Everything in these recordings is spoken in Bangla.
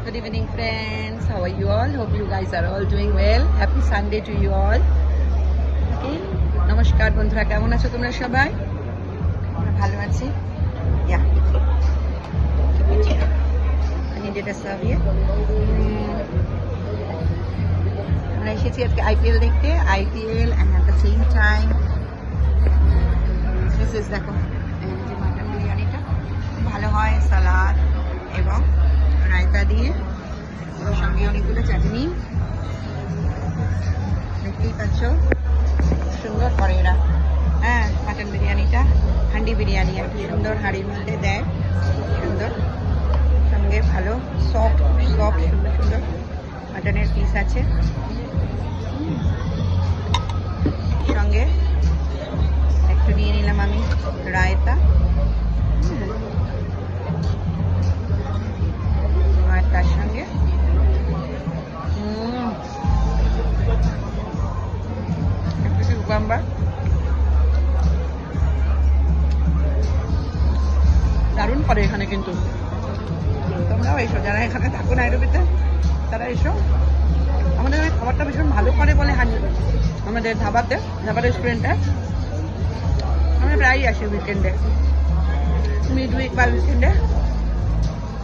Good evening, friends. How are you all? Hope you guys are all doing well. Happy Sunday to you all. Okay. নমস্কার বন্ধুরা, কেমন আছো তোমরা সবাই? আমরা ভালো আছি। Yeah. I needed a serve here. আমরা এসেছি আজকে IPL দেখতে, IPL and at the same time this is দেখো যে মাটন বিরিয়ানিটা ভালো হয়, সালাদ এবং রায়তা দিয়ে, সঙ্গে অনেকগুলো চাটনি। দেখতেই পাচ্ছ সুন্দর করে এরা। হ্যাঁ, মাটন বিরিয়ানিটা হান্ডি বিরিয়ানি আর কি সুন্দর হাঁড়ির মধ্যে দেয়, সুন্দর। সঙ্গে ভালো সফট সুন্দর সুন্দর মাটনের পিস আছে। সঙ্গে একটু নিয়ে নিলাম আমি রায়তা, আর তার সঙ্গে একটু কিউকাম্বার। দারুণ করে এখানে, কিন্তু তোমরাও এসো, যারা এখানে থাকো নাইরোবিতে তারা এসো। আমাদের ওই খাবারটা ভীষণ ভালো করে বলে আমাদের ধাবা রেস্টুরেন্টে আমরা প্রায়ই আসি উইকেন্ডে, মিড উইক বা উইকেন্ডে।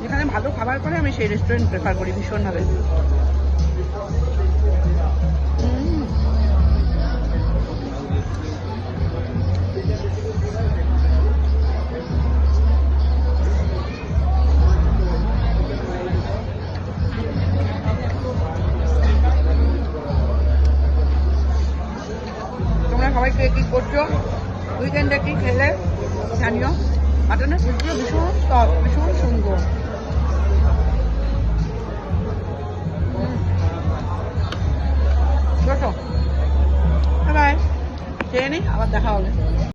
যেখানে ভালো খাবার করে আমি সেই রেস্টুরেন্ট প্রেফার করি ভীষণভাবে। তোমরা সবাই কে কী করছো, উইকেন্ডে কি খেলে জানিও। মাটনের পিসগুলো ভীষণ সফট, ভীষণ সুন্দর। বসো, বাই, খেয়ে নিই, আবার দেখা হবে।